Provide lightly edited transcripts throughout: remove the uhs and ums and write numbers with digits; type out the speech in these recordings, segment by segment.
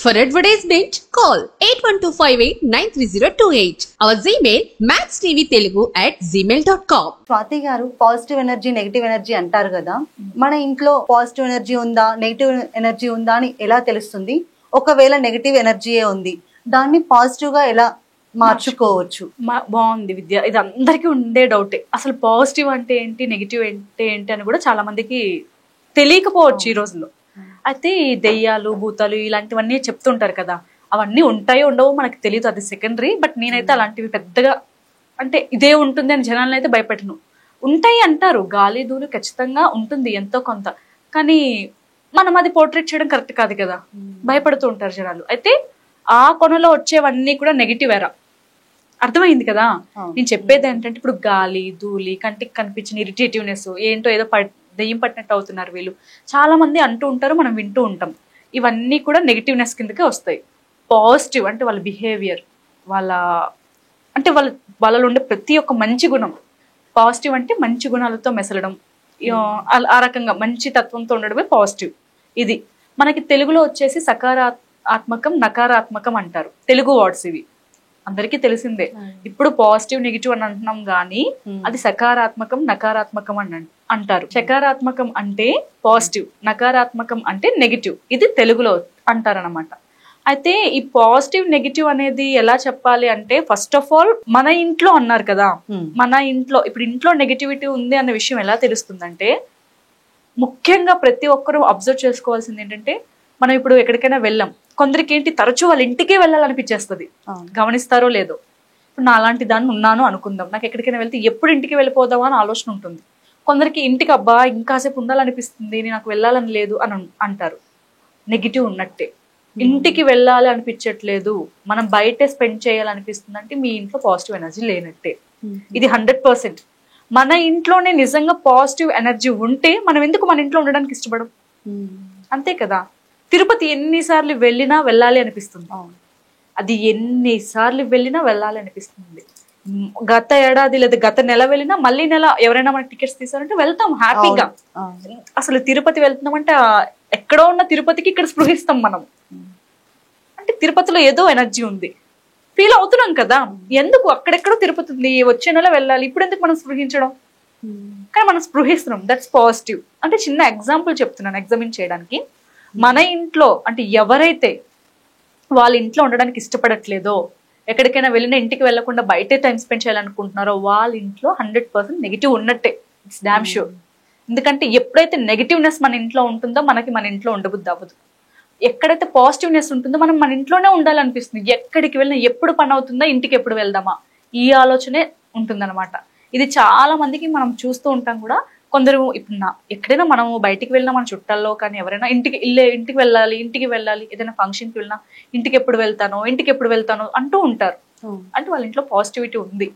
For advertisement, call 8125893028. Our Gmail maxtvtelugu@gmail.com. Swathi గారు, positive energy negative energy అంటారు కదా, మన ఇంట్లో పాజిటివ్ ఎనర్జీ ఉందా నెగిటివ్ ఎనర్జీ ఉందా అని ఎలా తెలుస్తుంది? ఒకవేళ నెగిటివ్ ఎనర్జీయే ఉంది, దాన్ని పాజిటివ్ గా ఎలా మార్చుకోవచ్చు? బాగుంది విద్య. ఇది అందరికీ ఉండే డౌటే. అసలు పాజిటివ్ అంటే ఏంటి, నెగిటివ్ అంటే ఏంటి అని కూడా చాలా మందికి తెలియకపోవచ్చు ఈ రోజుల్లో. అయితే ఈ దెయ్యాలు భూతాలు ఇలాంటివన్నీ చెప్తుంటారు కదా, అవన్నీ ఉంటాయో ఉండవో మనకు తెలియదు, అది సెకండరీ. బట్ నేనైతే అలాంటివి పెద్దగా అంటే ఇదే ఉంటుంది అని జనాలను అయితే భయపెట్టను. ఉంటాయి అంటారు, గాలి ధూళి ఖచ్చితంగా ఉంటుంది ఎంతో కొంత, కానీ మనం అది పోర్ట్రేట్ చేయడం కరెక్ట్ కాదు కదా, భయపడుతూ ఉంటారు జనాలు. అయితే ఆ కొనలో వచ్చేవన్నీ కూడా నెగిటివ్ ఎరా, అర్థమైంది కదా. నేను చెప్పేది ఏంటంటే, ఇప్పుడు గాలి ధూళి కంటికి కనిపించిన ఇరిటేటివ్నెస్ ఏంటో ఏదో దెయ్యం పట్టినట్టు అవుతున్నారు వీళ్ళు, చాలా మంది అంటూ ఉంటారు, మనం వింటూ ఉంటాం. ఇవన్నీ కూడా నెగిటివ్నెస్ కిందకే వస్తాయి. పాజిటివ్ అంటే వాళ్ళ బిహేవియర్, వాళ్ళలో ఉండే ప్రతి ఒక్క మంచి గుణం. పాజిటివ్ అంటే మంచి గుణాలతో మెసలడం, ఆ రకంగా మంచి తత్వంతో ఉండడమే పాజిటివ్. ఇది మనకి తెలుగులో వచ్చేసి సకారాత్మకం నకారాత్మకం అంటారు, తెలుగు వర్డ్స్ ఇవి అందరికీ తెలిసిందే. ఇప్పుడు పాజిటివ్ నెగిటివ్ అని అంటున్నాం గానీ అది సకారాత్మకం నకారాత్మకం అని అంటారు. సకారాత్మకం అంటే పాజిటివ్, నకారాత్మకం అంటే నెగిటివ్, ఇది తెలుగులో అంటారనమాట. అయితే ఈ పాజిటివ్ నెగిటివ్ అనేది ఎలా చెప్పాలి అంటే, ఫస్ట్ ఆఫ్ ఆల్ మన ఇంట్లో అన్నారు కదా, మన ఇంట్లో ఇప్పుడు ఇంట్లో నెగిటివిటీ ఉంది అన్న విషయం ఎలా తెలుస్తుందంటే, ముఖ్యంగా ప్రతి ఒక్కరూ అబ్జర్వ్ చేసుకోవాల్సింది ఏంటంటే, మనం ఇప్పుడు ఎక్కడికైనా వెళ్ళాం, కొందరికి ఏంటి తరచూ వాళ్ళ ఇంటికే వెళ్ళాలనిపించేస్తుంది, గమనిస్తారో లేదో. ఇప్పుడు నా అలాంటి దాన్ని ఉన్నాను అనుకుందాం, నాకు ఎక్కడికైనా వెళ్తే ఎప్పుడు ఇంటికి వెళ్ళిపోదామా అని ఆలోచన ఉంటుంది. కొందరికి ఇంటికి అబ్బా ఇంకాసేపు ఉండాలనిపిస్తుంది, నాకు వెళ్ళాలని లేదు అని అంటారు. నెగిటివ్ ఉన్నట్టే. ఇంటికి వెళ్ళాలి అనిపించట్లేదు, మనం బయటే స్పెండ్ చేయాలనిపిస్తుంది అంటే మీ ఇంట్లో పాజిటివ్ ఎనర్జీ లేనట్టే. ఇది 100%. మన ఇంట్లోనే నిజంగా పాజిటివ్ ఎనర్జీ ఉంటే మనం ఎందుకు మన ఇంట్లో ఉండడానికి ఇష్టపడం? అంతే కదా. తిరుపతి ఎన్నిసార్లు వెళ్ళినా వెళ్ళాలి అనిపిస్తుంది, అది ఎన్నిసార్లు వెళ్ళినా వెళ్ళాలి అనిపిస్తుంది. గత ఏడాది లేదా గత నెల వెళ్ళినా మళ్ళీ నెల ఎవరైనా మనకి టికెట్స్ తీసారంటే వెళ్తాం హ్యాపీగా. అసలు తిరుపతి వెళ్తున్నామంటే ఎక్కడో ఉన్న తిరుపతికి ఇక్కడ స్పృహిస్తాం మనం, అంటే తిరుపతిలో ఏదో ఎనర్జీ ఉంది ఫీల్ అవుతున్నాం కదా. ఎందుకు అక్కడెక్కడో తిరుపతి ఉంది, వచ్చే నెల వెళ్ళాలి, ఇప్పుడు ఎందుకు మనం స్పృహించడం? కానీ మనం స్పృహిస్తున్నాం, దట్స్ పాజిటివ్. అంటే చిన్న ఎగ్జాంపుల్ చెప్తున్నాను ఎగ్జామిన్ చేయడానికి. మన ఇంట్లో అంటే ఎవరైతే వాళ్ళ ఇంట్లో ఉండడానికి ఇష్టపడట్లేదో, ఎక్కడికైనా వెళ్ళినా ఇంటికి వెళ్లకుండా బయటే టైం స్పెండ్ చేయాలనుకుంటున్నారో, వాళ్ళ ఇంట్లో 100% నెగిటివ్ ఉన్నట్టే, ఇట్స్ డామ్ షూర్. ఎందుకంటే ఎప్పుడైతే నెగిటివ్నెస్ మన ఇంట్లో ఉంటుందో మనకి మన ఇంట్లో ఉండబుద్ధి అవ్వదు. ఎక్కడైతే పాజిటివ్నెస్ ఉంటుందో మనం మన ఇంట్లోనే ఉండాలనిపిస్తుంది. ఎక్కడికి వెళ్ళినా ఎప్పుడు పని అవుతుందా, ఇంటికి ఎప్పుడు వెళ్దామా, ఈ ఆలోచనే ఉంటుందన్నమాట. ఇది చాలా మందికి మనం చూస్తూ ఉంటాం కూడా. కొందరు ఇప్పుడు ఎక్కడైనా మనము బయటికి వెళ్ళినా మన చుట్టాల్లో కానీ ఎవరైనా ఇంటికి వెళ్ళాలి, ఏదైనా ఫంక్షన్కి వెళ్ళినా ఇంటికి ఎప్పుడు వెళ్తానో అంటూ ఉంటారు. అంటే వాళ్ళ ఇంట్లో పాజిటివిటీ ఉంది,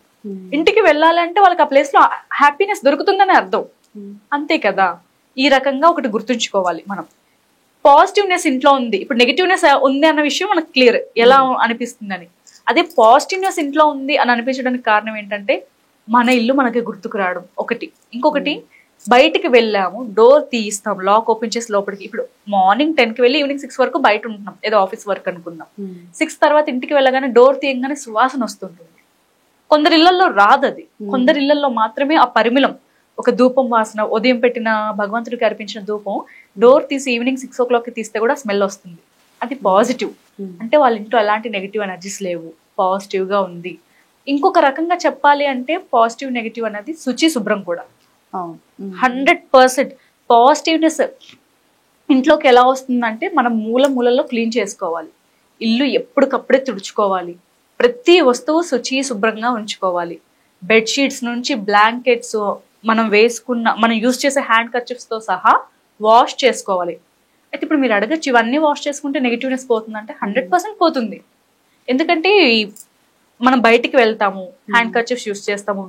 ఇంటికి వెళ్ళాలి అంటే వాళ్ళకి ఆ ప్లేస్ లో హ్యాపీనెస్ దొరుకుతుందని అర్థం. అంతే కదా. ఈ రకంగా ఒకటి గుర్తుంచుకోవాలి మనం. పాజిటివ్నెస్ ఇంట్లో ఉంది, ఇప్పుడు నెగిటివ్నెస్ ఉంది అన్న విషయం మనకు క్లియర్ ఎలా అనిపిస్తుందని. అదే పాజిటివ్నెస్ ఇంట్లో ఉంది అని అనిపించడానికి కారణం ఏంటంటే, మన ఇల్లు మనకి గుర్తుకు రావడం ఒకటి. ఇంకొకటి, బయటికి వెళ్ళాము, డోర్ తీయిస్తాం, లాక్ ఓపెన్ చేసి లోపలికి. ఇప్పుడు మార్నింగ్ 10కి వెళ్ళి ఈవినింగ్ 6 వరకు బయట ఉంటున్నాం, ఏదో ఆఫీస్ వర్క్ అనుకుందాం. 6 తర్వాత ఇంటికి వెళ్ళగానే డోర్ తీయగానే సువాసన వస్తుంటుంది. కొందరి ఇళ్లలో రాదు అది, కొందరి ఇళ్లలో మాత్రమే ఆ పరిమళం, ఒక ధూపం వాసన, ఉదయం పెట్టిన భగవంతుడికి అర్పించిన ధూపం డోర్ తీసి ఈవినింగ్ 6 o'clock తీస్తే కూడా స్మెల్ వస్తుంది. అది పాజిటివ్. అంటే వాళ్ళ ఇంట్లో ఎలాంటి నెగిటివ్ ఎనర్జీస్ లేవు, పాజిటివ్ గా ఉంది. ఇంకొక రకంగా చెప్పాలి అంటే పాజిటివ్ నెగిటివ్ అనేది శుచి శుభ్రం కూడా. 100% పాజిటివ్నెస్ ఇంట్లోకి ఎలా వస్తుందంటే, మనం మూలలో క్లీన్ చేసుకోవాలి, ఇల్లు ఎప్పటికప్పుడే తుడుచుకోవాలి, ప్రతి వస్తువు శుచి శుభ్రంగా ఉంచుకోవాలి. బెడ్షీట్స్ నుంచి బ్లాంకెట్స్, మనం యూజ్ చేసే హ్యాండ్ కర్చీఫ్స్ తో సహా వాష్ చేసుకోవాలి. అయితే ఇప్పుడు మీరు అడగచ్చు, ఇవన్నీ వాష్ చేసుకుంటే నెగిటివ్నెస్ పోతుందంటే 100% పోతుంది. ఎందుకంటే మనం బయటికి వెళ్తాము, హ్యాండ్ కర్చీఫ్స్ యూజ్ చేస్తాము,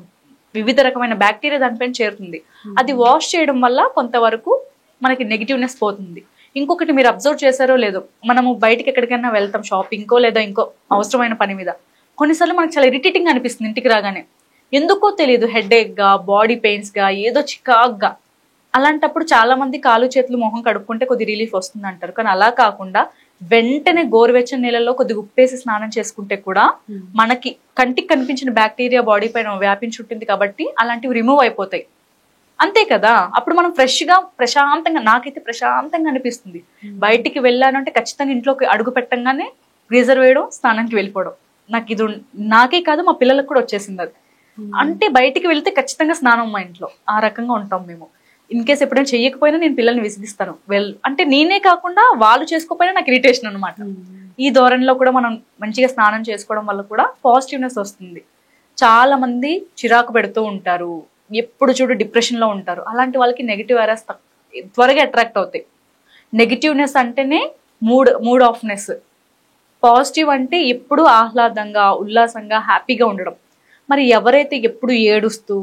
వివిధ రకమైన బ్యాక్టీరియా దానిపైన చేరుతుంది. అది వాష్ చేయడం వల్ల కొంతవరకు మనకి నెగిటివ్నెస్ పోతుంది. ఇంకొకటి మీరు అబ్జర్వ్ చేశారో లేదో, మనము బయటకి ఎక్కడికైనా వెళ్తాం షాపింగ్కో లేదా ఇంకో అవసరమైన పని మీద, కొన్నిసార్లు మనకు చాలా ఇరిటేటింగ్ అనిపిస్తుంది ఇంటికి రాగానే, ఎందుకో తెలియదు, హెడేక్ గా, బాడీ పెయిన్స్ గా, ఏదో చికాగ్గా. అలాంటప్పుడు చాలా మంది కాలు చేతులు మొహం కడుక్కుంటే కొద్ది రిలీఫ్ వస్తుంది అంటారు. కానీ అలా కాకుండా వెంటనే గోరువెచ్చని నీళ్ళలో కొద్దిగా ఉప్పేసి స్నానం చేసుకుంటే కూడా మనకి కంటికి కనిపించిన బ్యాక్టీరియా బాడీ పైన వ్యాపించి ఉంటుంది కాబట్టి అలాంటివి రిమూవ్ అయిపోతాయి. అంతే కదా, అప్పుడు మనం ఫ్రెష్ గా ప్రశాంతంగా, నాకైతే ప్రశాంతంగా అనిపిస్తుంది. బయటికి వెళ్ళానంటే ఖచ్చితంగా ఇంట్లోకి అడుగు పెట్టంగానే గ్రీజర్ వేయడం, స్నానానికి వెళ్ళిపోవడం. నాకు ఇది నాకే కాదు మా పిల్లలకు కూడా వచ్చేసింది అది. అంటే బయటికి వెళ్తే ఖచ్చితంగా స్నానం మా ఇంట్లో, ఆ రకంగా ఉంటాం మేము. ఇన్ కేసు ఎప్పుడైనా చెయ్యకపోయినా నేను పిల్లల్ని విసిగిస్తాను. అంటే నేనే కాకుండా వాళ్ళు చేసుకోకపోయినా నాకు ఇరిటేషన్ అనమాట. ఈ ధోరణిలో కూడా మనం మంచిగా స్నానం చేసుకోవడం వల్ల కూడా పాజిటివ్నెస్ వస్తుంది. చాలా మంది చిరాకు పెడుతూ ఉంటారు, ఎప్పుడు చూడు డిప్రెషన్ లో ఉంటారు. అలాంటి వాళ్ళకి నెగిటివ్ ఏరియాస్ త్వరగా అట్రాక్ట్ అవుతాయి. నెగిటివ్నెస్ అంటేనే మూడ్ ఆఫ్నెస్. పాజిటివ్ అంటే ఎప్పుడు ఆహ్లాదంగా, ఉల్లాసంగా, హ్యాపీగా ఉండడం. మరి ఎవరైతే ఎప్పుడు ఏడుస్తూ,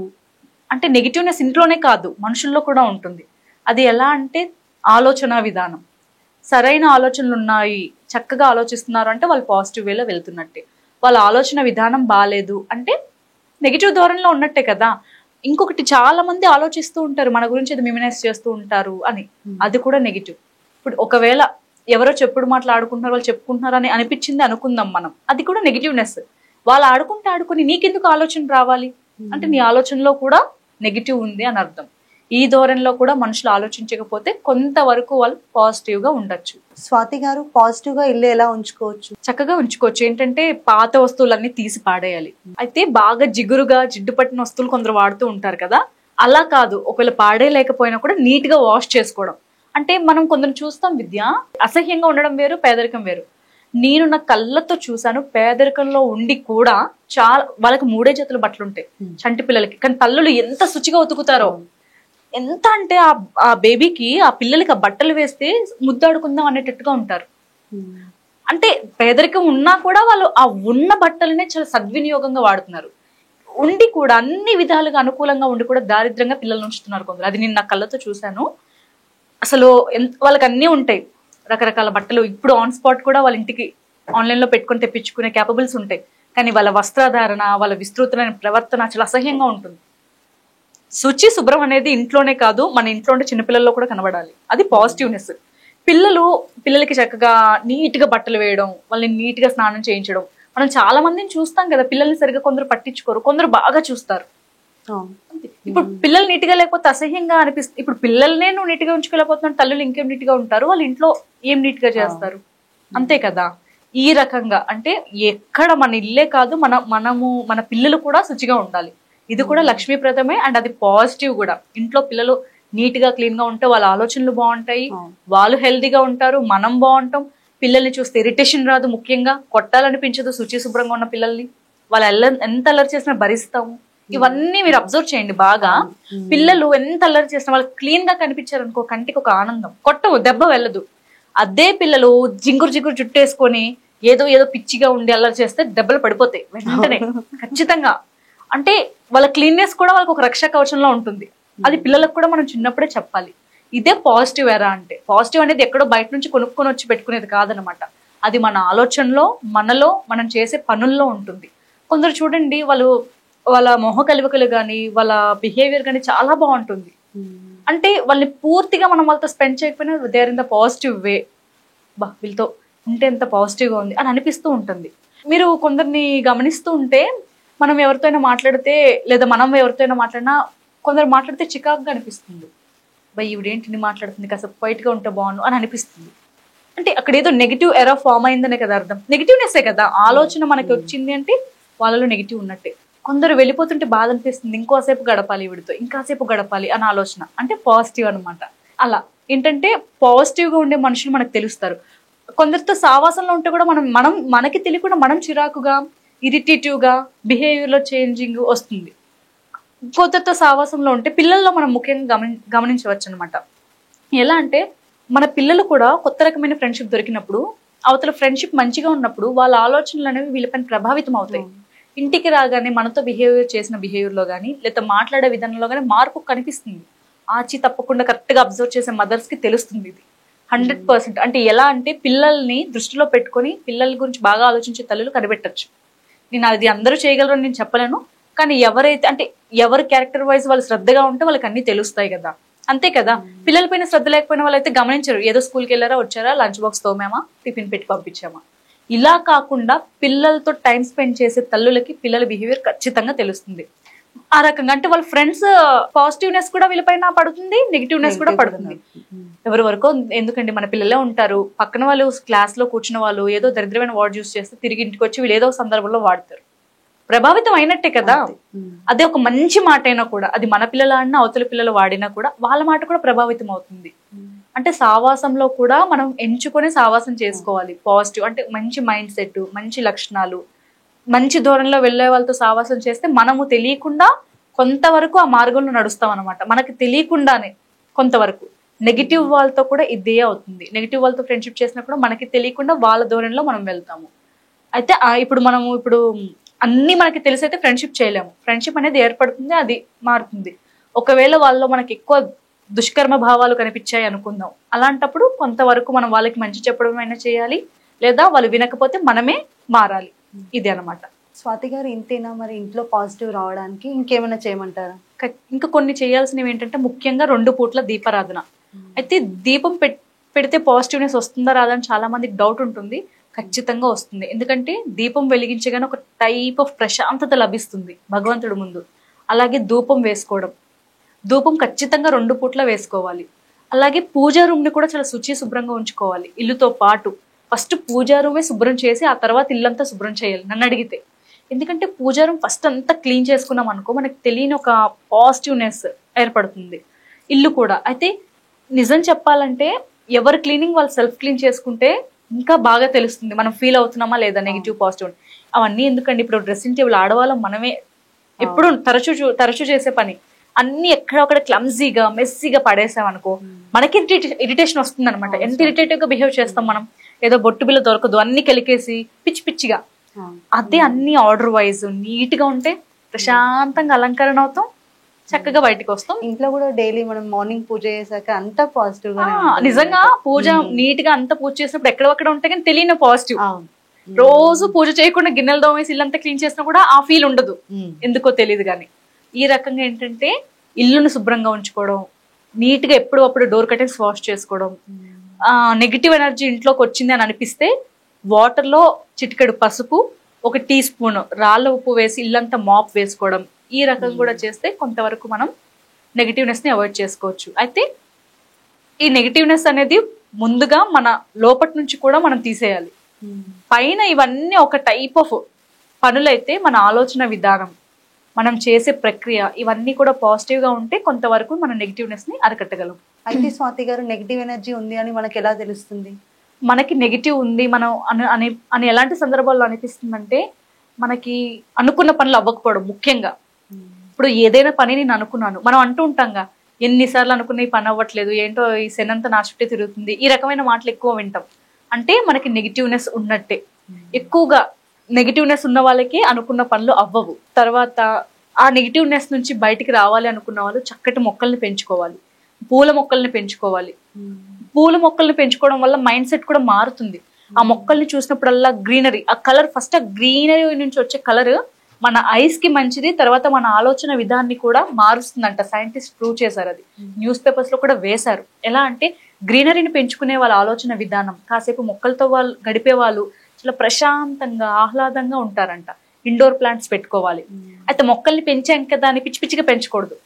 అంటే నెగిటివ్నెస్ ఇంట్లోనే కాదు మనుషుల్లో కూడా ఉంటుంది. అది ఎలా అంటే ఆలోచన విధానం. సరైన ఆలోచనలు ఉన్నాయి, చక్కగా ఆలోచిస్తున్నారు అంటే వాళ్ళు పాజిటివ్ వేలో వెళ్తున్నట్టే. వాళ్ళ ఆలోచన విధానం బాగాలేదు అంటే నెగిటివ్ ధోరణిలో ఉన్నట్టే కదా. ఇంకొకటి, చాలా మంది ఆలోచిస్తూ ఉంటారు మన గురించి అది మిమినైజ్ చేస్తూ ఉంటారు అని, అది కూడా నెగిటివ్. ఇప్పుడు ఒకవేళ ఎవరో చెప్పుడు మాట్లాడుకుంటున్నారు, వాళ్ళు చెప్పుకుంటున్నారు అని అనిపించింది అనుకుందాం మనం, అది కూడా నెగిటివ్నెస్. వాళ్ళు ఆడుకుని నీకెందుకు ఆలోచన రావాలి అంటే నీ ఆలోచనలో కూడా నెగిటివ్ ఉంది అని అర్థం. ఈ ధోరణిలో కూడా మనుషులు ఆలోచించకపోతే కొంతవరకు వాళ్ళు పాజిటివ్ గా ఉండొచ్చు. స్వాతి గారు, పాజిటివ్ గా ఇల్లు ఎలా ఉంచుకోవచ్చు? చక్కగా ఉంచుకోవచ్చు. ఏంటంటే పాత వస్తువులన్నీ తీసి పాడేయాలి. అయితే బాగా జిగురుగా జిడ్డు పట్టిన వస్తువులు కొందరు వాడుతూ ఉంటారు కదా, అలా కాదు. ఒకవేళ పాడేయలేకపోయినా కూడా నీట్ గా వాష్ చేసుకోవడం. అంటే మనం కొందరు చూస్తాం విద్య, అసహ్యంగా ఉండడం వేరు, పేదరికం వేరు. నేను నా కళ్ళతో చూసాను, పేదరికంలో ఉండి కూడా చాలా వాళ్ళకి 3 జతలు బట్టలు ఉంటాయి చంటి పిల్లలకి, కానీ తల్లులు ఎంత శుచిగా ఉతుకుతారో. ఎంత అంటే ఆ బేబీకి, ఆ పిల్లలకి ఆ బట్టలు వేస్తే ముద్దాడుకుందాం అనేటట్టుగా ఉంటారు. అంటే పేదరికం ఉన్నా కూడా వాళ్ళు ఆ ఉన్న బట్టలనే చాలా సద్వినియోగంగా వాడుతున్నారు. ఉండి కూడా అన్ని విధాలుగా అనుకూలంగా ఉండి కూడా దారిద్రంగా పిల్లలు ఉంచుతున్నారు కొందరు. అది నేను నా కళ్ళతో చూశాను. అసలు వాళ్ళకి అన్నీ ఉంటాయి, రకరకాల బట్టలు. ఇప్పుడు ఆన్ స్పాట్ కూడా వాళ్ళ ఇంటికి ఆన్లైన్ లో పెట్టుకొని తెప్పించుకునే క్యాపబుల్స్ ఉంటాయి. కానీ వాళ్ళ వస్త్రధారణ, వాళ్ళ విస్తృతమైన ప్రవర్తన చాలా అసహ్యంగా ఉంటుంది. శుచి శుభ్రం అనేది ఇంట్లోనే కాదు, మన ఇంట్లో ఉండే చిన్నపిల్లల్లో కూడా కనబడాలి. అది పాజిటివ్నెస్. పిల్లలకి చక్కగా నీట్ గా బట్టలు వేయడం, వాళ్ళని నీట్ గా స్నానం చేయించడం. మనం చాలా మందిని చూస్తాం కదా, పిల్లల్ని సరిగ్గా కొందరు పట్టించుకోరు, కొందరు బాగా చూస్తారు. ఇప్పుడు పిల్లలు నీట్ గా లేకపోతే అసహ్యంగా అనిపిస్తుంది. ఇప్పుడు పిల్లల్నే నువ్వు నీట్ గా ఉంచుకోలేకపోతున్నావు, తల్లులు ఇంకేం నీట్ గా ఉంటారు, వాళ్ళ ఇంట్లో ఏం నీట్ గా చేస్తారు. అంతే కదా. ఈ రకంగా అంటే ఎక్కడ మన ఇల్లే కాదు, మన పిల్లలు కూడా శుచిగా ఉండాలి. ఇది కూడా లక్ష్మీప్రదమే అండ్ అది పాజిటివ్ కూడా. ఇంట్లో పిల్లలు నీట్ గా క్లీన్ గా ఉంటే వాళ్ళ ఆలోచనలు బాగుంటాయి, వాళ్ళు హెల్దీగా ఉంటారు, మనం బాగుంటాం. పిల్లల్ని చూస్తే ఇరిటేషన్ రాదు, ముఖ్యంగా కొట్టాలనిపించదు శుచి శుభ్రంగా ఉన్న పిల్లల్ని. వాళ్ళు ఎంత అల్లరి చేసినా భరిస్తాము. ఇవన్నీ మీరు అబ్జర్వ్ చేయండి బాగా. పిల్లలు ఎంత అల్లరి చేసినా వాళ్ళు క్లీన్ గా కనిపించారు అనుకో, కంటికి ఒక ఆనందం. కొట్టవు, దెబ్బ వెళ్ళదు. అదే పిల్లలు జింగురు జుట్టేసుకొని ఏదో పిచ్చిగా ఉండి అల్లరి చేస్తే దెబ్బలు పడిపోతాయి వెంటనే ఖచ్చితంగా. అంటే వాళ్ళ క్లీన్నెస్ కూడా వాళ్ళకి ఒక రక్షా కవచంలో ఉంటుంది. అది పిల్లలకు కూడా మనం చిన్నప్పుడే చెప్పాలి. ఇదే పాజిటివ్ ఎరా అంటే. పాజిటివ్ అనేది ఎక్కడో బయట నుంచి కొనుక్కొని వచ్చి పెట్టుకునేది కాదనమాట. అది మన ఆలోచనలో, మనలో, మనం చేసే పనుల్లో ఉంటుంది. కొందరు చూడండి, వాళ్ళ మొహ కలువకలు కానీ, వాళ్ళ బిహేవియర్ కానీ చాలా బాగుంటుంది. అంటే వాళ్ళని పూర్తిగా మనం వాళ్ళతో స్పెండ్ చేయకపోయినా they are in the positive way. వీళ్ళతో ఉంటే ఎంత పాజిటివ్గా ఉంది అని అనిపిస్తూ ఉంటుంది. మీరు కొందరిని గమనిస్తూ ఉంటే, మనం ఎవరితోనైనా మాట్లాడితే, లేదా మనం ఎవరితోనైనా మాట్లాడినా, కొందరు మాట్లాడితే చికాకుగా అనిపిస్తుంది. ఈవిడేంటిని మాట్లాడుతుంది, కాస్త క్వైట్గా ఉంటే బాగుండు అని అనిపిస్తుంది. అంటే అక్కడ ఏదో నెగిటివ్ ఎరా ఫామ్ అయిందనే కదా అర్థం. నెగిటివ్నెస్సే కదా. ఆలోచన మనకి వచ్చింది అంటే వాళ్ళలో నెగిటివ్ ఉన్నట్టే. కొందరు వెళ్ళిపోతుంటే బాధ అనిపిస్తుంది, ఇంకోసేపు గడపాలి వీడితో, ఇంకాసేపు గడపాలి అని ఆలోచన, అంటే పాజిటివ్ అనమాట. అలా ఏంటంటే పాజిటివ్గా ఉండే మనుషులు మనకు తెలుస్తారు. కొందరితో సావాసంలో ఉంటే కూడా మనకి తెలియకుండా మనం చిరాకుగా, ఇరిటేటివ్గా, బిహేవియర్లో చేంజింగ్ వస్తుంది. కొందరితో సావాసంలో ఉంటే పిల్లల్లో మనం ముఖ్యంగా గమనించవచ్చు అనమాట. ఎలా అంటే మన పిల్లలు కూడా కొత్త రకమైన ఫ్రెండ్షిప్ దొరికినప్పుడు, అవతల ఫ్రెండ్షిప్ మంచిగా ఉన్నప్పుడు వాళ్ళ ఆలోచనలు అనేవి వీళ్ళపైన ప్రభావితం అవుతాయి. ఇంటికి రాగానే మనతో చేసిన బిహేవియర్లో కానీ, లేదా మాట్లాడే విధానంలో కానీ మార్పు కనిపిస్తుంది. ఆచి తప్పకుండా కరెక్ట్గా అబ్జర్వ్ చేసే మదర్స్కి తెలుస్తుంది ఇది 100%. అంటే ఎలా అంటే పిల్లల్ని దృష్టిలో పెట్టుకొని పిల్లల గురించి బాగా ఆలోచించే తల్లులు కనిపెట్టచ్చు. నేను అది అందరూ చేయగలరని నేను చెప్పలేను, కానీ ఎవరైతే అంటే ఎవరి క్యారెక్టర్ వైజ్ వాళ్ళు శ్రద్ధగా ఉంటే వాళ్ళకి అన్నీ తెలుస్తాయి కదా. అంతే కదా. పిల్లల పైన శ్రద్ధ లేకపోయిన వాళ్ళైతే గమనించరు, ఏదో స్కూల్కి వెళ్ళారా, వచ్చారా, లంచ్ బాక్స్ తోమామా, టిఫిన్ పెట్టి పంపించామా. ఇలా కాకుండా పిల్లలతో టైం స్పెండ్ చేసే తల్లులకి పిల్లల బిహేవియర్ ఖచ్చితంగా తెలుస్తుంది. ఆ రకంగా అంటే వాళ్ళ ఫ్రెండ్స్ పాజిటివ్నెస్ కూడా వీళ్ళపైన పడుతుంది, నెగిటివ్నెస్ కూడా పడుతుంది. ఎవరి వరకు ఎందుకండి, మన పిల్లలే ఉంటారు, పక్కన వాళ్ళు క్లాస్ లో కూర్చున్న వాళ్ళు ఏదో దరిద్రమైన వర్డ్ యూస్ చేస్తే తిరిగి ఇంటికి వచ్చి వీళ్ళు ఏదో సందర్భంలో వాడతారు. ప్రభావితం అయినట్టే కదా. అదే ఒక మంచి మాట అయినా కూడా, అది మన పిల్లల అన్న అవతల పిల్లలు వాడినా కూడా వాళ్ళ మాట కూడా ప్రభావితం అవుతుంది. అంటే సావాసంలో కూడా మనం ఎంచుకొని సావాసం చేసుకోవాలి. పాజిటివ్ అంటే మంచి మైండ్ సెట్, మంచి లక్షణాలు, మంచి ధోరణిలో వెళ్ళే వాళ్ళతో సావాసం చేస్తే మనము తెలియకుండా కొంతవరకు ఆ మార్గంలో నడుస్తాం అనమాట. మనకి తెలియకుండానే కొంతవరకు. నెగిటివ్ వాళ్ళతో కూడా ఇదే అవుతుంది. నెగిటివ్ వాళ్ళతో ఫ్రెండ్షిప్ చేసినా కూడా మనకి తెలియకుండా వాళ్ళ ధోరణిలో మనం వెళ్తాము. అయితే ఇప్పుడు అన్ని మనకి తెలిసైతే ఫ్రెండ్షిప్ చేయలేము. ఫ్రెండ్షిప్ అనేది ఏర్పడుతుంది, అది మారుతుంది. ఒకవేళ వాళ్ళలో మనకి ఎక్కువ దుష్కర్మ భావాలు కనిపించాయి అనుకుందాం, అలాంటప్పుడు కొంతవరకు మనం వాళ్ళకి మంచి చెప్పడం అయినా చేయాలి, లేదా వాళ్ళు వినకపోతే మనమే మారాలి. ఇది అనమాట. స్వాతి గారు, ఇంతేనా మరి ఇంట్లో పాజిటివ్ రావడానికి ఇంకేమైనా చేయమంటారా? ఇంకా కొన్ని చేయాల్సినవి ఏంటంటే, ముఖ్యంగా 2 పూట్ల దీపారాధన. అయితే దీపం పెడితే పాజిటివ్నెస్ వస్తుందా రాదా అని చాలా మందికి డౌట్ ఉంటుంది. ఖచ్చితంగా వస్తుంది. ఎందుకంటే దీపం వెలిగించగానే ఒక టైప్ ఆఫ్ ప్రశాంతత లభిస్తుంది భగవంతుడి ముందు. అలాగే ధూపం వేసుకోవడం, ధూపం ఖచ్చితంగా 2 పూట్ల వేసుకోవాలి. అలాగే పూజా రూమ్ ని కూడా చాలా శుభ్రంగా ఉంచుకోవాలి. ఇల్లుతో పాటు ఫస్ట్ పూజా రూమే శుభ్రం చేసి ఆ తర్వాత ఇల్లంతా శుభ్రం చేయాలి నన్ను అడిగితే. ఎందుకంటే పూజా రూమ్ ఫస్ట్ అంతా క్లీన్ చేసుకున్నాం అనుకో, మనకి తెలియని ఒక పాజిటివ్నెస్ ఏర్పడుతుంది. ఇల్లు కూడా. అయితే నిజం చెప్పాలంటే ఎవరు క్లీనింగ్ వాళ్ళు సెల్ఫ్ క్లీన్ చేసుకుంటే ఇంకా బాగా తెలుస్తుంది మనం ఫీల్ అవుతున్నామా లేదా నెగిటివ్ పాజిటివ్. అవన్నీ ఎందుకండి, ఇప్పుడు డ్రెస్సింగ్ టేబుల్ ఆడవాళ్ళం మనమే ఎప్పుడు తరచూ చేసే పని. అన్ని ఎక్కడొక్కడ క్లమ్జీగా మెస్సీగా పడేసామనుకో మనకి ఇరిటేషన్ వస్తుంది అనమాట. ఎంత ఇరిటేటివ్ గా బిహేవ్ చేస్తాం మనం. ఏదో బొట్టు బిల్ల దొరకదు, అన్ని కలికేసి పిచ్చి పిచ్చిగా. అదే అన్ని ఆర్డర్ వైజ్ నీట్ గా ఉంటే ప్రశాంతంగా అలంకరణ అవుతాం, చక్కగా బయటకు వస్తాం. ఇంట్లో కూడా డైలీ మనం మార్నింగ్ పూజ చేసాక అంతా పాజిటివ్ గా. నిజంగా పూజ నీట్ గా అంతా పూజ చేసినప్పుడు ఎక్కడొక్కడ ఉంటే కానీ తెలియని పాజిటివ్. రోజు పూజ చేయకుండా గిన్నెలు దోమేసి ఇల్లంతా క్లీన్ చేసినా కూడా ఆ ఫీల్ ఉండదు, ఎందుకో తెలియదు. కానీ ఈ రకంగా ఏంటంటే ఇల్లును శుభ్రంగా ఉంచుకోవడం, నీట్ గా ఎప్పుడు డోర్ కర్టెన్స్ వాష్ చేసుకోవడం. నెగిటివ్ ఎనర్జీ ఇంట్లోకి వచ్చింది అని అనిపిస్తే వాటర్ లో చిటికెడు పసుపు, 1 టీ స్పూన్ రాళ్ళ ఉప్పు వేసి ఇల్లంతా మాప్ వేసుకోవడం. ఈ రకం కూడా చేస్తే కొంతవరకు మనం నెగిటివ్నెస్ ని అవాయిడ్ చేసుకోవచ్చు. అయితే ఈ నెగిటివ్నెస్ అనేది ముందుగా మన లోపటి నుంచి కూడా మనం తీసేయాలి. పైన ఇవన్నీ ఒక టైప్ ఆఫ్ పనులైతే మన ఆలోచన విధానం, మనం చేసే ప్రక్రియ ఇవన్నీ కూడా పాజిటివ్ గా ఉంటే కొంతవరకు మన నెగిటివ్నెస్ ని అరికట్టగలం. అయితే స్వాతి గారు, నెగిటివ్ ఎనర్జీ ఉంది అని మనకి ఎలా తెలుస్తుంది? మనకి నెగిటివ్ ఉంది మనం అని ఎలాంటి సందర్భాల్లో అనిపిస్తుందంటే, మనకి అనుకున్న పనులు అవ్వకపోవడం. ముఖ్యంగా ఇప్పుడు ఏదైనా పని నేను అనుకున్నాను, మనం అంటూ ఉంటాంగా ఎన్నిసార్లు అనుకున్న ఈ పని అవ్వట్లేదు, ఏంటో ఈ శనంతా నా చుట్టే తిరుగుతుంది, ఈ రకమైన మాటలు ఎక్కువ వింటాం. అంటే మనకి నెగిటివ్నెస్ ఉన్నట్టే. ఎక్కువగా నెగిటివ్నెస్ ఉన్న వాళ్ళకి అనుకున్న పనులు అవ్వవు. తర్వాత ఆ నెగిటివ్నెస్ నుంచి బయటికి రావాలి అనుకున్న వాళ్ళు చక్కటి మొక్కల్ని పెంచుకోవాలి, పూల మొక్కల్ని పెంచుకోవాలి. పూల మొక్కల్ని పెంచుకోవడం వల్ల మైండ్ సెట్ కూడా మారుతుంది. ఆ మొక్కల్ని చూసినప్పుడల్లా గ్రీనరీ, ఆ కలర్, ఫస్ట్ ఆ గ్రీనరీ నుంచి వచ్చే కలర్ మన ఐస్ కి మంచిది, తర్వాత మన ఆలోచన విధాన్ని కూడా మారుస్తుందంట. సైంటిస్ట్ ప్రూవ్ చేశారు, అది న్యూస్ పేపర్స్ లో కూడా వేశారు. ఎలా అంటే గ్రీనరీని పెంచుకునే వాళ్ళ ఆలోచన విధానం, కాసేపు మొక్కలతో వాళ్ళు గడిపే వాళ్ళు చాలా ప్రశాంతంగా ఆహ్లాదంగా ఉంటారంట. ఇండోర్ ప్లాంట్స్ పెట్టుకోవాలి. అయితే మొక్కల్ని పెంచాం కదా అని పిచ్చి పిచ్చిగా పెంచకూడదు.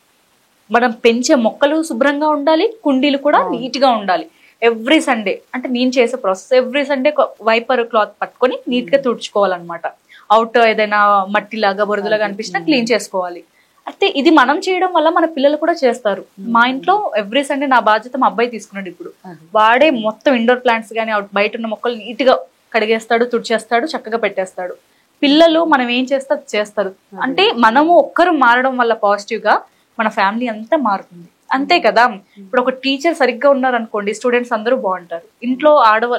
మనం పెంచే మొక్కలు శుభ్రంగా ఉండాలి, కుండీలు కూడా నీట్ గా ఉండాలి. ఎవ్రీ సండే, అంటే నేను చేసే process, every Sunday wiper cloth పట్టుకొని నీట్ గా తుడుచుకోవాలన్నమాట. అవుట్ ఏదైనా మట్టిలాగా బురదలాగా అనిపించినా క్లీన్ చేసుకోవాలి. అయితే ఇది మనం చేయడం వల్ల మన పిల్లలు కూడా చేస్తారు. మా ఇంట్లో ఎవ్రీ సండే నా బాధ్యత మా అబ్బాయి తీసుకున్నాడు. ఇప్పుడు వాడే మొత్తం ఇండోర్ ప్లాంట్స్ కానీ బయట ఉన్న మొక్కలు నీట్ గా కడిగేస్తాడు, తుడిచేస్తాడు, చక్కగా పెట్టేస్తాడు. పిల్లలు మనం ఏం చేస్తే అది చేస్తారు. అంటే మనము ఒక్కరు మారడం వల్ల పాజిటివ్ గా మన ఫ్యామిలీ అంతా మారుతుంది. అంతే కదా. ఇప్పుడు ఒక టీచర్ సరిగ్గా ఉన్నారు అనుకోండి, స్టూడెంట్స్ అందరూ బాగుంటారు. ఇంట్లో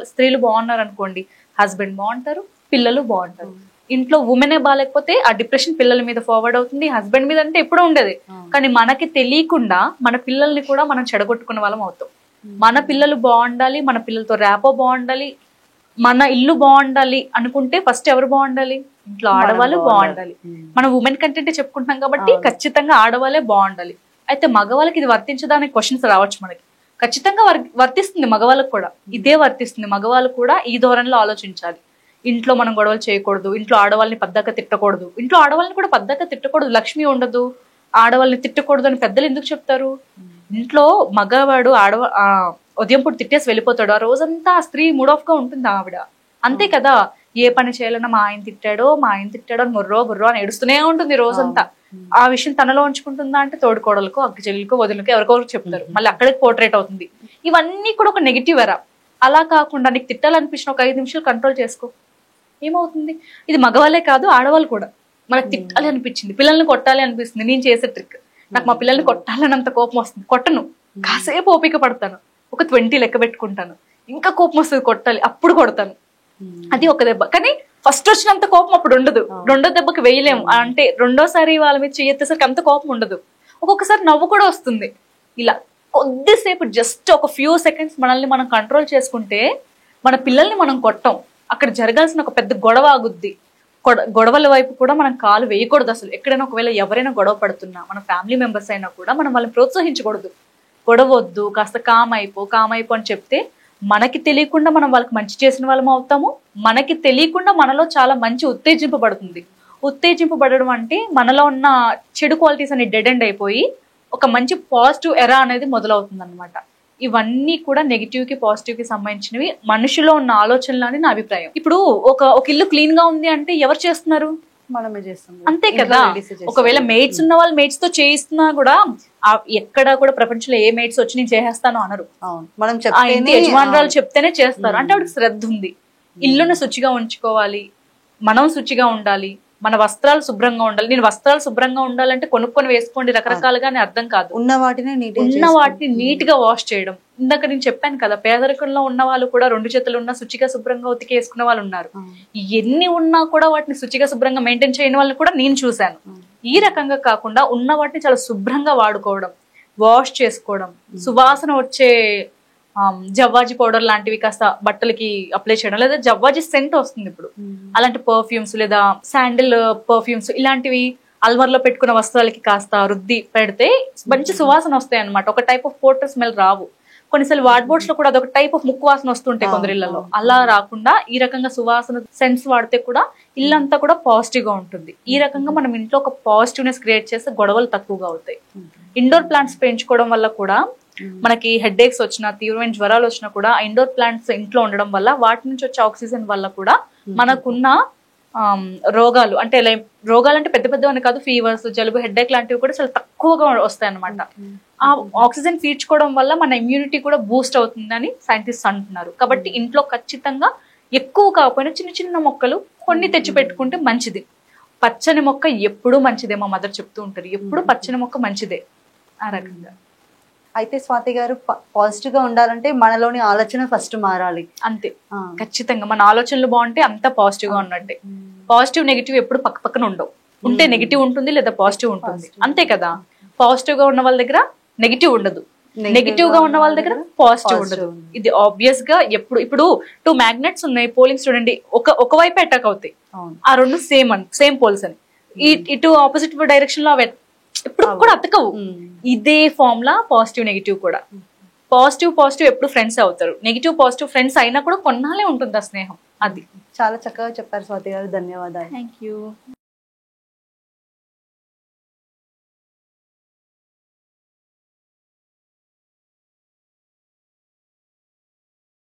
స్త్రీలు బాగున్నారు అనుకోండి, హస్బెండ్ బాగుంటారు, పిల్లలు బాగుంటారు. ఇంట్లో ఉమెనే బాగాలేకపోతే ఆ డిప్రెషన్ పిల్లల మీద ఫార్వర్డ్ అవుతుంది. హస్బెండ్ మీద అంటే ఎప్పుడూ ఉండేది, కానీ మనకి తెలియకుండా మన పిల్లల్ని కూడా మనం చెడగొట్టుకున్న వాళ్ళం అవుతాం. మన పిల్లలు బాగుండాలి, మన పిల్లలతో ర్యాపో బాగుండాలి, మన ఇల్లు బాగుండాలి అనుకుంటే ఫస్ట్ ఎవరు బాగుండాలి? ఇంట్లో ఆడవాళ్ళు బాగుండాలి. మనం ఉమెన్ కంటెంట్ చెప్పుకుంటున్నాం కాబట్టి ఖచ్చితంగా ఆడవాళ్ళే బాగుండాలి. అయితే మగవాళ్ళకి ఇది వర్తించదా అనే క్వశ్చన్స్ రావచ్చు మనకి. ఖచ్చితంగా వర్తిస్తుంది మగవాళ్ళకు కూడా, ఇదే వర్తిస్తుంది. మగవాళ్ళు కూడా ఈ ధోరణిలో ఆలోచించాలి. ఇంట్లో మనం గొడవలు చేయకూడదు, ఇంట్లో ఆడవాళ్ళని పద్దాక తిట్టకూడదు, ఇంట్లో ఆడవాళ్ళని కూడా పద్దాక తిట్టకూడదు, లక్ష్మి ఉండదు, ఆడవాళ్ళని తిట్టకూడదు అని పెద్దలు ఎందుకు చెప్తారు? ఇంట్లో మగవాడు ఉదయం పూట తిట్టేసి వెళ్ళిపోతాడు, ఆ రోజంతా ఆ స్త్రీ మూడ్ ఆఫ్ గా ఉంటుంది ఆవిడ, అంతే కదా. ఏ పని చేయాలన్నా మా ఆయన తిట్టాడో అని ముర్రో బుర్రో అని ఏడుస్తూనే ఉంటుంది రోజంతా. ఆ విషయం తనలో ఉంచుకుంటుందా అంటే తోడుకోడలకు, అక్క చెల్లెలకు, వదిలకు ఎవరికొరకు చెప్తారు, మళ్ళీ అక్కడికి పోర్ట్రేట్ అవుతుంది. ఇవన్నీ కూడా ఒక నెగిటివ్ ఎరా. అలా కాకుండా నీకు తిట్టాలనిపించిన ఒక 5 నిమిషాలు కంట్రోల్ చేసుకో, ఏమవుతుంది? ఇది మగవాళ్ళే కాదు, ఆడవాళ్ళు కూడా. మనకు తిట్టాలి అనిపించింది, పిల్లల్ని కొట్టాలి అనిపిస్తుంది, నేను చేసే ట్రిక్, నాకు మా పిల్లల్ని కొట్టాలన్నంత కోపం వస్తుంది, కొట్టను, కాసేపు ఓపిక పడతాను, ఒక 20 లెక్క పెట్టుకుంటాను, ఇంకా కోపం వస్తుంది కొట్టాలి, అప్పుడు కొడతాను. అది ఒక దెబ్బ. కానీ ఫస్ట్ వచ్చినంత కోపం అప్పుడు ఉండదు, రెండో దెబ్బకి వేయలేము. అంటే రెండోసారి వాళ్ళ మీద చేయెత్తేసరికి అంత కోపం ఉండదు. ఒక్కొక్కసారి నవ్వు కూడా వస్తుంది. ఇలా కొద్దిసేపు జస్ట్ ఒక ఫ్యూ సెకండ్స్ మనల్ని మనం కంట్రోల్ చేసుకుంటే మన పిల్లల్ని మనం కొట్టం, అక్కడ జరగాల్సిన ఒక పెద్ద గొడవ ఆగుద్ది. గొడవల వైపు కూడా మనం కాలు వేయకూడదు అసలు. ఎక్కడైనా ఒకవేళ ఎవరైనా గొడవ పడుతున్నా, మన ఫ్యామిలీ మెంబర్స్ అయినా కూడా మనం వాళ్ళని ప్రోత్సహించకూడదు. గొడవ వద్దు, కాస్త కామ్ అయిపో అని చెప్తే మనకి తెలియకుండా మనం వాళ్ళకి మంచి చేసిన వాళ్ళం అవుతాము, మనకి తెలియకుండా మనలో చాలా మంచి ఉత్తేజింపబడుతుంది. ఉత్తేజింపబడడం అంటే మనలో ఉన్న చెడు క్వాలిటీస్ అన్ని డెడ్ ఎండ్ అయిపోయి ఒక మంచి పాజిటివ్ ఎరా అనేది మొదలవుతుంది అనమాట. ఇవన్నీ కూడా నెగిటివ్ కి పాజిటివ్ కి సంబంధించినవి, మనుషులో ఉన్న ఆలోచనలు అని నా అభిప్రాయం. ఇప్పుడు ఒక ఇల్లు క్లీన్ గా ఉంది అంటే ఎవరు చేస్తున్నారు? మనమే చేస్తాం, అంతే కదా. ఒకవేళ మేట్స్ ఉన్న వాళ్ళు మేట్స్ తో చేయిస్తున్నా కూడా ఎక్కడ కూడా ప్రపంచంలో ఏ మేట్స్ వచ్చి నేను చేసేస్తాను అనరు. మనం యజమానురాలు చెప్తేనే చేస్తారు. అంటే ఆవిడకి శ్రద్ధ ఉంది. ఇల్లును శుచిగా ఉంచుకోవాలి, మనం శుచిగా ఉండాలి, మన వస్త్రాలు శుభ్రంగా ఉండాలి. నేను వస్త్రాలు శుభ్రంగా ఉండాలంటే కొనుక్కొని వేసుకోండి రకరకాలుగా అని అర్థం కాదు. ఉన్న వాటిని నీట్ గా వాష్ చేయడం. ఇందాక నేను చెప్పాను కదా, పేదరికంలో ఉన్న వాళ్ళు కూడా 2 చేతులు ఉన్నా శుచిగా శుభ్రంగా ఉతికి వేసుకునే వాళ్ళు ఉన్నారు. ఎన్ని ఉన్నా కూడా వాటిని శుచిగా శుభ్రంగా మెయింటైన్ చేయని వాళ్ళని కూడా నేను చూశాను. ఈ రకంగా కాకుండా ఉన్న వాటిని చాలా శుభ్రంగా వాడుకోవడం, వాష్ చేసుకోవడం, సువాసన వచ్చే జవ్వాజీ పౌడర్ లాంటివి కాస్త బట్టలకి అప్లై చేయడం, లేదా జవ్వాజీ సెంట్ వస్తుంది ఇప్పుడు, అలాంటి పర్ఫ్యూమ్స్ లేదా శాండిల్ పర్ఫ్యూమ్స్ ఇలాంటివి అల్వర్లో పెట్టుకున్న వస్త్రాలకి కాస్త రుద్ది పెడితే మంచి సువాసన వస్తాయి అనమాట. ఒక టైప్ ఆఫ్ పోర్టర్ స్మెల్ రావు. కొన్నిసార్లు వార్డ్ బోర్డ్స్ లో కూడా అదొక టైప్ ఆఫ్ ముక్కు వాసన వస్తుంటాయి కొందరిళ్లలో. అలా రాకుండా ఈ రకంగా సువాసన సెన్స్ వాడితే కూడా ఇల్లంతా కూడా పాజిటివ్ గా ఉంటుంది. ఈ రకంగా మనం ఇంట్లో ఒక పాజిటివ్నెస్ క్రియేట్ చేస్తే గొడవలు తక్కువగా అవుతాయి. ఇండోర్ ప్లాంట్స్ పెంచుకోవడం వల్ల కూడా మనకి హెడ్ ఏక్స్ వచ్చినా, తీవ్రమైన జ్వరాలు వచ్చినా కూడా ఇండోర్ ప్లాంట్స్ ఇంట్లో ఉండడం వల్ల వాటి నుంచి వచ్చే ఆక్సిజన్ వల్ల కూడా మనకున్న రోగాలు అంటే పెద్ద పెద్దవని కాదు, ఫీవర్స్, జలుబు, హెడ్ ఏక్ లాంటివి కూడా చాలా తక్కువగా వస్తాయి అనమాట. ఆ ఆక్సిజన్ పీల్చుకోవడం వల్ల మన ఇమ్యూనిటీ కూడా బూస్ట్ అవుతుందని సైంటిస్ట్ అంటున్నారు. కాబట్టి ఇంట్లో ఖచ్చితంగా ఎక్కువ కాకపోయినా చిన్న చిన్న మొక్కలు కొన్ని తెచ్చి పెట్టుకుంటే మంచిది. పచ్చని మొక్క ఎప్పుడూ మంచిదే, మా మదర్ చెప్తూ ఉంటారు, ఎప్పుడు పచ్చని మొక్క మంచిదే. ఆ రకంగా అయితే స్వాతి గారు, పాజిటివ్ గా ఉండాలంటే మనలోని ఆలోచన ఫస్ట్ మారాలి. అంతే, ఖచ్చితంగా మన ఆలోచనలు బాగుంటే అంతా పాజిటివ్ గా ఉన్నట్టే. పాజిటివ్ నెగిటివ్ ఎప్పుడు పక్క పక్కన ఉండవు. ఉంటే నెగిటివ్ ఉంటుంది లేదా పాజిటివ్ ఉంటుంది, అంతే కదా. పాజిటివ్ గా ఉన్న వాళ్ళ దగ్గర నెగిటివ్ ఉండదు, నెగిటివ్ గా ఉన్న వాళ్ళ దగ్గర పాజిటివ్ ఉండదు. ఇది ఆబ్వియస్ గా ఇప్పుడు 2 మ్యాగ్నెట్స్ ఉన్నాయి, పోలింగ్స్ చూడండి, ఒక వైపు అటాక్ అవుతాయి, ఆ 2 సేమ్ పోల్స్ అని. ఇటు ఆపోజిట్ డైరెక్షన్ లో ఎప్పుడు కూడా అతకవు. ఇదే ఫార్ములా పాజిటివ్ నెగిటివ్ కూడా. పాజిటివ్ ఎప్పుడు ఫ్రెండ్స్ అవుతారు, నెగిటివ్ పాజిటివ్ ఫ్రెండ్స్ అయినా కూడా కొన్నాళ్ళే ఉంటుంది ఆ స్నేహం. అది చాలా చక్కగా చెప్పారు స్వాతి గారు, ధన్యవాదాలు. Thank you.